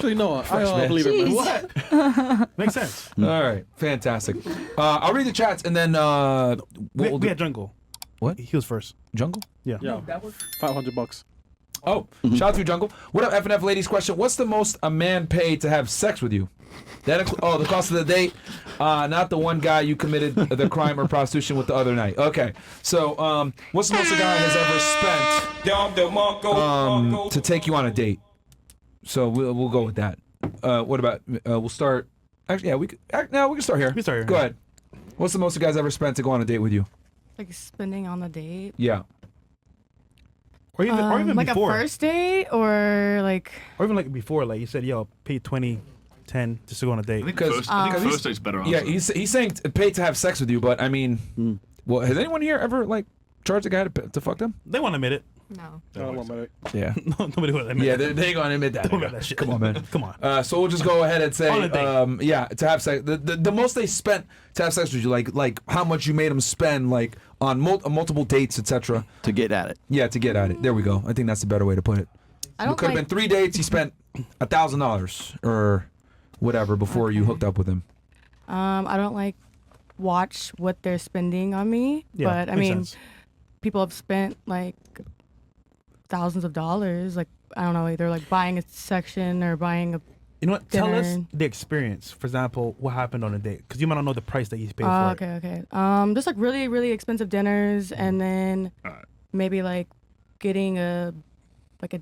Actually, no, I Fresh, don't man. believe it, man. What? Makes sense. All right, fantastic. I'll read the chats and then what We, we'll we do. had Jungle. What? He was first. Jungle? Yeah. Yeah, $500. Oh, shout out to Jungle. What up, FNF ladies? Question: what's the most a man paid to have sex with you? That the cost of the date, not the one guy you committed the crime or prostitution with the other night. Okay, so what's the most a guy has ever spent to take you on a date? So we'll go with that. What about we'll start? Actually, yeah, we can start here. We start here. Go ahead. What's the most a guy's ever spent to go on a date with you? Like spending on the date. Yeah. Or even like before. a first date or like. Or even like before, like you said, yo, pay 20, 10 just to go on a date. I think Because- first date's better. Yeah, Answer. he's saying paid to have sex with you, but I mean, well, has anyone here ever like charged a guy to fuck them? They want to admit it. No. I don't want my Yeah. Nobody would admit Yeah, it. they ain't gonna admit that. Don't admit that shit. Come on, man. Come on. So we'll just go ahead and say, On a date. yeah, to have sex. The most they spent to have sex with you, like how much you made them spend, like on multiple dates, etc. To get at it. Yeah, to get at it. There we go. I think that's the better way to put it. I It don't could have like. been 3 dates. He spent $1,000 or whatever before you hooked up with him. I don't like watch what they're spending on me. Yeah, but I makes mean, sense. people have spent like thousands of dollars. Like I don't know, either like buying a section or buying a. You know what? Tell us dinner. the experience. For example, what happened on a date? Because you might not know the price that you paid Oh, for it. okay. Just like really, really expensive dinners, and then Alright. maybe like getting a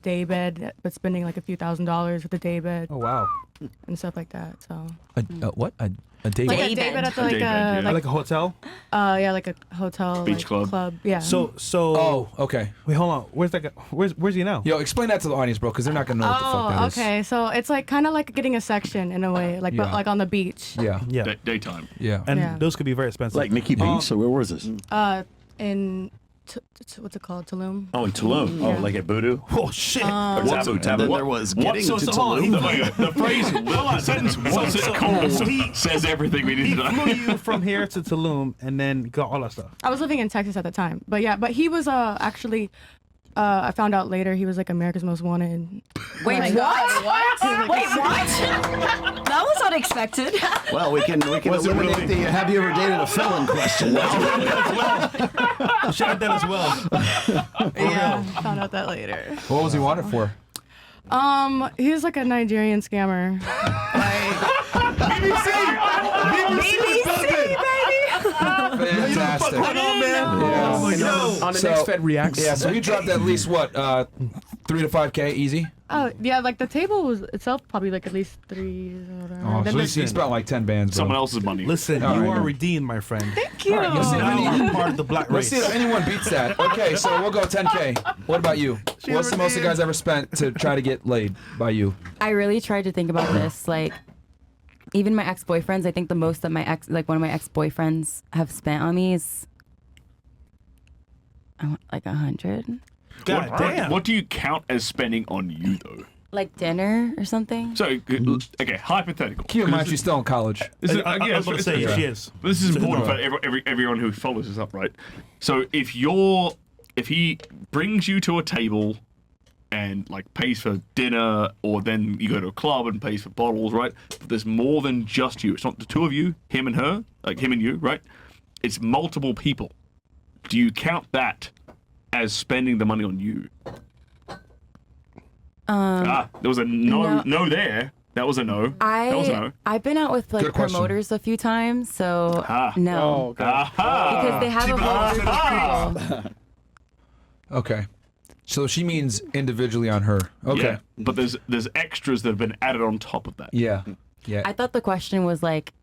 day bed, but spending like a few $1,000s with the day bed Oh, wow. and stuff like that. So What? A date? like Day a day bed bed. at the, A like day bed, yeah. Like a hotel? yeah, like a hotel Beach like, club. Yeah. So, Oh, okay. wait, hold on. Where's that guy? Where's he now? Yo, explain that to the audience, bro, because they're not gonna know what the fuck that is. okay. So it's like kind of like getting a section in a way, like Yeah. but like on the beach. Yeah. Yeah. Daytime. Yeah. And Yeah. those could be very expensive. Like Nikki Beach. So where was this? In what's it called, Tulum. Oh, in Tulum. Yeah. Oh, like at Voodoo? oh, shit. Or And then there was getting to Tulum. The phrase, the sentence, what's it called? Says everything we need He to flew know. you from here to Tulum and then got all that stuff. I was living in Texas at the time, but he was actually. I found out later he was like America's Most Wanted. Wait, Like- what? Wait, what? That was unexpected. Well, we can Was it eliminate really? the have you ever dated a felon question. Should have done as well. Yeah, found out that later. What was he wanted for? He was like a Nigerian scammer. Fantastic. Oh, Yeah. On the So- next Fed Reacts. Yeah, so he dropped at least what, 3 to 5K easy. Oh yeah, like the table was itself probably like at least 3. Oh, Then so the- he spent like 10 bands. Bro. Someone else's money. Listen, All you right, are man. redeemed, my friend. Thank you. let's see if Now any- you're part of the black Let's race. see if anyone beats that. Okay, so we'll go 10K. What about you? What's the most the guy's ever spent to try to get laid by you? I really tried to think about this. Like, even my ex-boyfriends, I think the most that one of my ex-boyfriends have spent on me is like 100. God damn. What do you count as spending on you though? Like dinner or something. So okay, hypothetical. Keep in mind she's still in college. This is, I was about to say, she is. This is So- important for everyone who follows this up, right? So if he brings you to a table and like pays for dinner, or then you go to a club and pays for bottles, right? But there's more than just you. It's not the two of you, him and her, like him and you, right? It's multiple people. Do you count that as spending the money on you? There was a no there. That was a no. That was a no. I've been out with like Good question. promoters a few times, so no. Oh, okay. Aha! Because they have a whole group of people. Okay. So she means individually on her. Okay. Yeah, but there's extras that have been added on top of that. Yeah. Yeah. I thought the question was like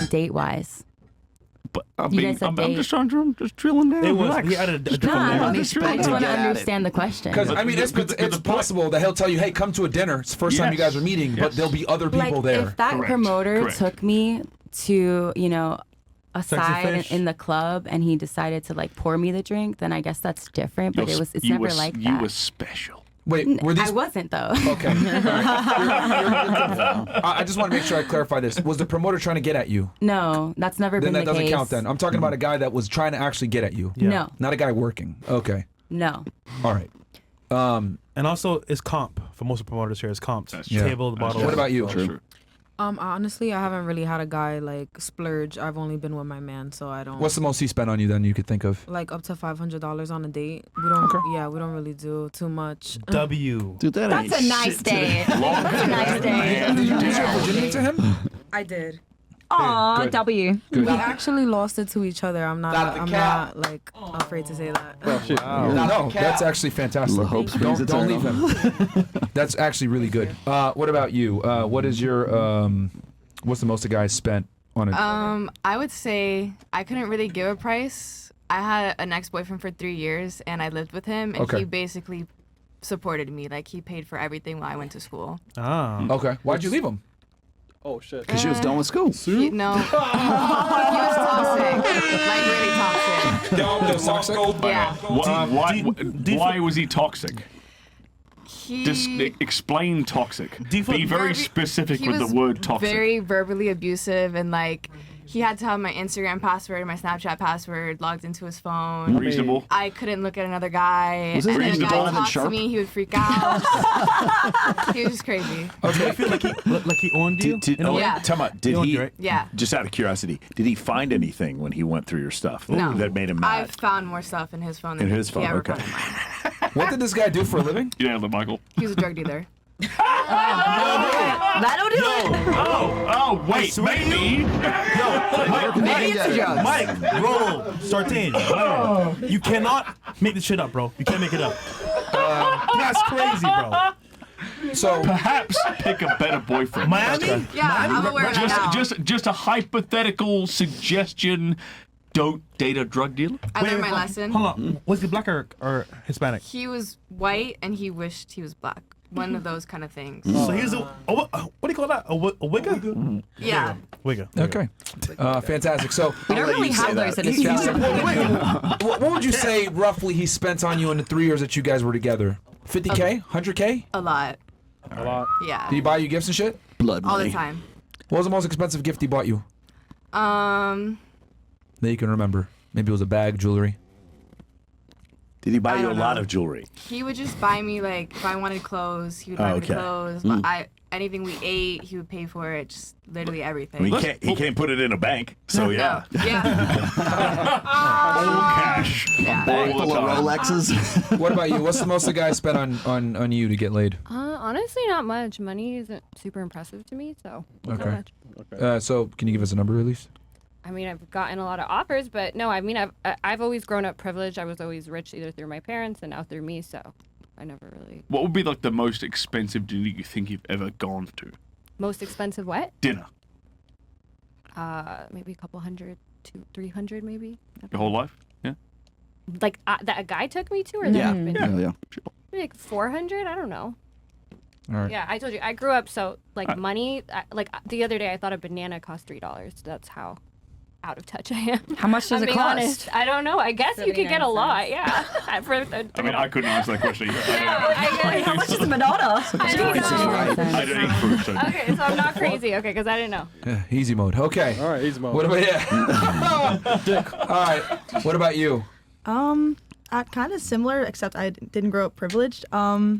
date-wise. But I'm, You being, guys said I'm date. just trying to, I'm just drilling down. It was. Relax. He added a No, different layer. I Money just spent to want to get at it. understand the question. Because I mean, it's possible that he'll tell you, "Hey, come to a dinner. It's the first time you guys are meeting, but Yes. there'll be other people Like, there." if that Correct, promoter correct. took me to, a side fish. in the club and he decided to like pour me the drink, then I guess that's different. But it's you never were, like you that. were special. Wait, were these? I wasn't though. Okay. All right. I just want to make sure I clarify this. Was the promoter trying to get at you? No, that's never Then been that the doesn't case. count. Then I'm talking about a guy that was trying to actually get at you, Yeah. No, not a guy working. Okay. no. All right. And also, it's comp for most of the promoters here. It's comp. That's true. Table, the bottle. What about you? True. Honestly, I haven't really had a guy like splurge. I've only been with my man, so I don't. What's the most he spent on you then you could think of? like up to $500 on a date? We don't. Okay. Yeah, we don't really do too much. W. Dude, that ain't That's a nice shit day. That's a nice day. Did you lose your virginity to him? I did. Aw, Good. W. Good. We actually lost it to each other. I'm not. Not the I'm cat. not like afraid to say that. No, that's actually fantastic. La Hope Springs Don't leave Eternal. him. That's actually really good. What about you? What is your what's the most a guy spent on it? I would say I couldn't really give a price. I had an ex-boyfriend for 3 years, and I lived with him, and Okay. he basically supported me. Like, he paid for everything while I went to school. Ah. Okay. Why'd you leave him? Oh shit. Because she was done with school. No. He was toxic. Like, really toxic. Yeah. Why was he toxic? He, Just explain toxic. you feel- Be very specific he with the was word toxic. very verbally abusive, and, like, he had to have my Instagram password, my Snapchat password logged into his phone. Reasonable. I couldn't look at another guy. Was this and if a reasonable guy and talked to sharp? me, he would freak out. He was just crazy. Do you feel like he owned you? Did, in a way? Yeah. Tell me, did owned he? you, right? Yeah. Just out of curiosity, did he find anything when he went through your stuff No. that made him mad? I've found more stuff in his phone than In his phone, he ever okay. found in mine. What did this guy do for a living? Yeah, look, Michael. He was a drug dealer. That'll do it. Oh, wait, maybe. Mike, roll, Sartain. You cannot make this shit up, bro. You can't make it up. That's crazy, bro. So Perhaps pick a better boyfriend. Miami? Yeah, I'm aware of that now. Just a hypothetical suggestion. Don't date a drug dealer. I learned my lesson. Hold on. Was he black or Hispanic? He was white and he wished he was black. One of those kind of things. So he's what do you call that? A wigger? Yeah. Wigger. okay, fantastic. So We don't really have those in he Australia. what would you say roughly he spent on you in the 3 years that you guys were together? 50K, 100K? A lot. A lot. Yeah. Did he buy you gifts and shit? Blood All money. the time. What was the most expensive gift he bought you that you can remember? Maybe it was a bag, jewelry. Did he buy I you a don't lot know. of jewelry? He would just buy me, like, if I wanted clothes, he would buy me okay. clothes. Anything we ate, he would pay for it. Just literally everything. I mean, he can't put it in a bank, so yeah. No. Yeah. Cash. Yeah. Bag full of Rolexes. What about you? What's the most a guy spent on you to get laid? Honestly, not much. Money isn't super impressive to me, so not Okay. much. So can you give us a number at least? I mean, I've gotten a lot of offers, but no, I mean, I've always grown up privileged. I was always rich either through my parents and now through me, so I never really. What would be like the most expensive dinner you think you've ever gone to? Most expensive what? Dinner. Maybe a couple hundred to 300 maybe. Your whole life? Yeah. Like that a guy took me to, or that Yeah. I've been Yeah. Yeah. maybe like 400. I don't know. All right. Yeah, I told you I grew up so like money. Like the other day, I thought a banana cost $3. That's how out of touch I am. How much does I'm it being cost? honest. I don't know. I guess you could get a lot. Yeah. I mean, I couldn't answer that question either. How much is a banana? I don't know. I don't eat fruit, so. Okay, so I'm not crazy. Okay, because I didn't know. Yeah, easy mode. Okay. All right, easy mode. What about All right. What about you? Kind of similar, except I didn't grow up privileged. I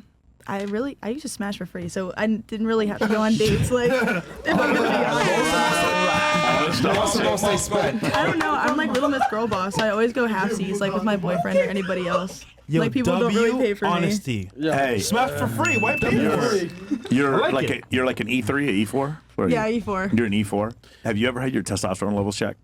used to smash for free, so I didn't really have to go on dates. Like, if I'm gonna be honest. What's the most they spent? I don't know. I'm like Little Miss Girl Boss. I always go halfsies, like with my boyfriend or anybody else. Yo, like people don't really pay for honesty. me. Hey, Smash for free. Why pay for it? you're I like like it. you're like an E3, a E4. What are Yeah, you? E4. You're an E4. Have you ever had your testosterone levels checked?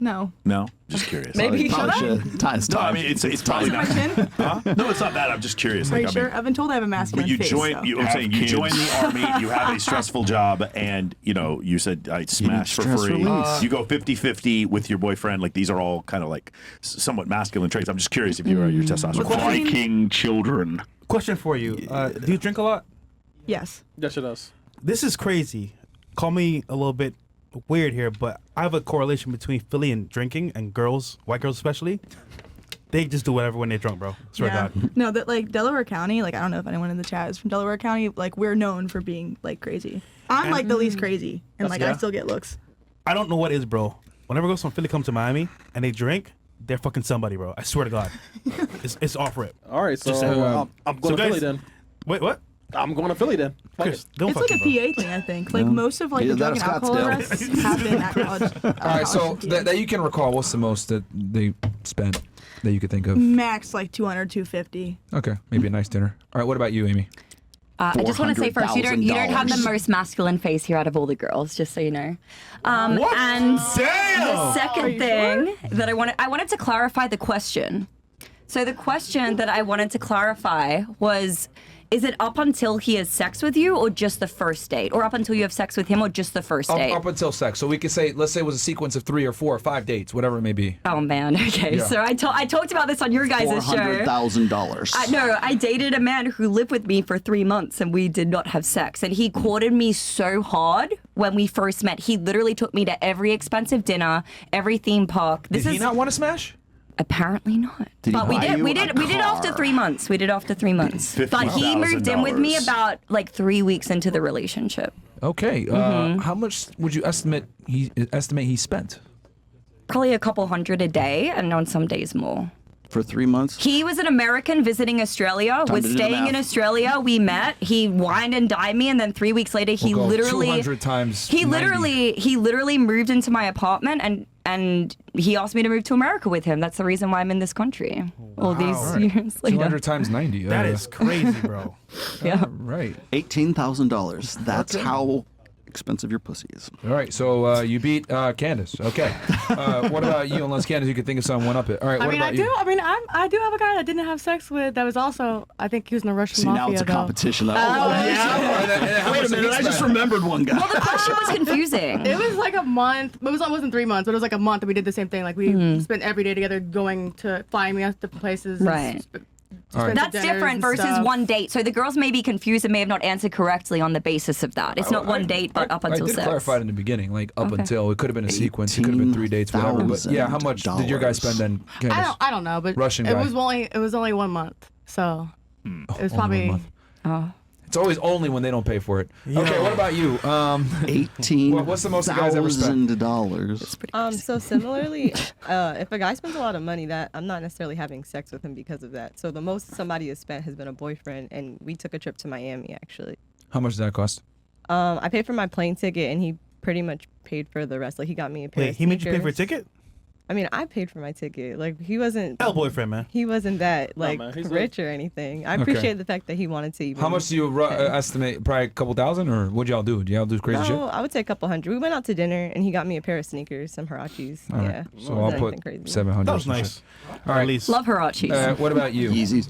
No. No, just curious. Probably should. It's No, I time. mean it's probably not. Huh? No, it's not that. I'm just curious. Are you I sure? mean, I've been told I have a masculine but you face. join. so. I'm saying you join the army. You have a stressful job, and you said I smash for stress free. release. You go 50-50 with your boyfriend. Like these are all kind of like somewhat masculine traits. I'm just curious if you are your testosterone. Viking children. Question for you. Do you drink a lot? Yes. Yes, it does. This is crazy. Call me a little bit weird here, but I have a correlation between Philly and drinking and girls, white girls especially. They just do whatever when they're drunk, bro. Swear to God. No, that like Delaware County, like I don't know if anyone in the chat is from Delaware County, like we're known for being like crazy. I'm like the least crazy, and like I still get looks. I don't know what is, bro. Whenever girls from Philly come to Miami and they drink, they're fucking somebody, bro. I swear to God. It's off rip. All right, so Just saying. I'm going to guys- Philly then. Wait, what? I'm going to Philly then. Fuck Chris, it. don't It's fuck like a me, bro. PA thing, I think. Like most of like Either the that drug or and alcohol Scottsdale. arrests happen at college. All right, so that you can recall, what's the most that they spent that you could think of? Max like 200, 250. Okay, maybe a nice dinner. All right, what about you, Amy? I just want to say first, you don't have the $400,000. most masculine face here out of all the girls, just so you know. What? And Damn! the second thing that I wanted to clarify the question. So the question that I wanted to clarify was, is it up until he has sex with you, or just the first date, or up until you have sex with him, or just the first date? Up until sex. So we could say, let's say it was a sequence of 3 or 4 or 5 dates, whatever it may be. Oh man, okay. Yeah. So I talked about this on your guys' show. $400,000. No, I dated a man who lived with me for 3 months and we did not have sex. And he courted me so hard when we first met. He literally took me to every expensive dinner, every theme park. Did he not want to smash? Apparently not. Did he But we buy did. you We a did. We did after car? 3 months. We did after 3 months. But he moved in with me $50,000. about like 3 weeks into the relationship. Okay. Mm-hmm. How much would you estimate he spent? Probably a couple hundred a day, and on some days more. For 3 months? He was an American visiting Australia, Time was to do the staying in math. Australia. We met. He wined and dined me, and then 3 weeks later, he We'll go literally 200 times he 90. literally moved into my apartment, and he asked me to move to America with him. That's the reason why I'm in this country. All these years later. 200 times 90. That is crazy, bro. Yeah. Right. $18,000. That's how expensive your pussy is. All right, so you beat Candace. Okay. What about you? Unless Candace, you could think of something one up it. All right. I What mean, about I you? do. I mean, I do have a guy that didn't have sex with. That was also, I think he was in the Russian See, mafia. now it's a though. competition. Yeah. Wait a minute, I just remembered one guy. Well, the question was confusing. It was like a month. It wasn't 3 months, but it was like a month, and we did the same thing. Like we spent every day together, going to flying me out to places. and Right. All right. That's dinners different and versus stuff. one date. So the girls may be confused and may have not answered correctly on the basis of that. It's not one date, but up until I did sex. clarify it in the beginning, like up Okay. until. It could have been a sequence. It could have been 3 dates, whatever. But yeah, how much did your guys spend then, Candace? I don't know, but Russian it guy. was only 1 month, so it was Only 1 probably. month. Oh. It's always only when they don't pay for it. Okay, what about you? What's the most you guys ever spent? $18,000. So similarly, if a guy spends a lot of money, that I'm not necessarily having sex with him because of that. So the most somebody has spent has been a boyfriend, and we took a trip to Miami actually. How much did that cost? I paid for my plane ticket, and he pretty much paid for the rest. Like he got me a pair Wait, of he made you pay for a sneakers. ticket? I mean, I paid for my ticket. Like he wasn't. Hell, boyfriend, man. He wasn't that like man, he's rich or anything. I Okay. appreciate the fact that he wanted to. Even How much do you estimate? Probably a couple thousand, or what'd y'all do? Did y'all do crazy shit? No, I would say a couple hundred. We went out to dinner, and he got me a pair of sneakers, some Hirachis. All right. Yeah. So It I'll wasn't put anything crazy. 700. That was or some nice. shit. All right. Love Hirachis. What about you? Yeezys.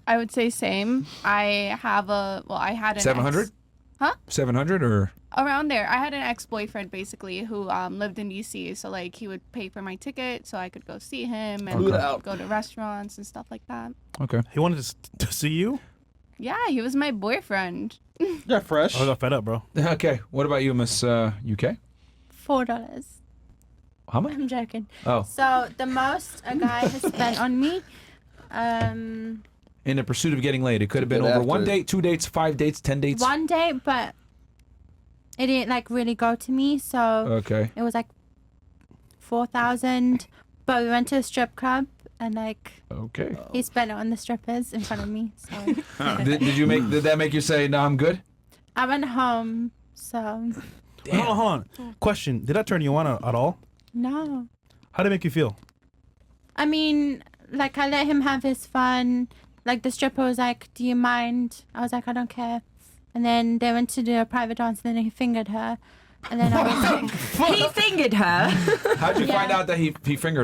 I would say same. I had an 700? Huh? 700 or? Around there. I had an ex-boyfriend basically who lived in DC, so like he would pay for my ticket so I could go see him and Okay. go to restaurants and stuff like that. Okay. He wanted to see you? Yeah, he was my boyfriend. Yeah, fresh. I got fed up, bro. Okay. What about you, Miss UK? $4. How much? I'm joking. Oh. So the most a guy has spent on me, In the pursuit of getting laid. It could have been Get over after 1 it. date, 2 dates, 5 dates, 10 dates. one day, but it didn't like really go to me. So Okay. it was like 4,000. But we went to a strip club and like Okay. he spent it on the strippers in front of me. So Did that make you say, no, I'm good? I went home. So Hold on. Question. Did that turn you on at all? no. How did it make you feel? I mean, like I let him have his fun. Like the stripper was like, "Do you mind?" I was like, "I don't care." And then they went to do a private dance, and then he fingered her. And then I was like, He fingered her. How'd you find out that he fingered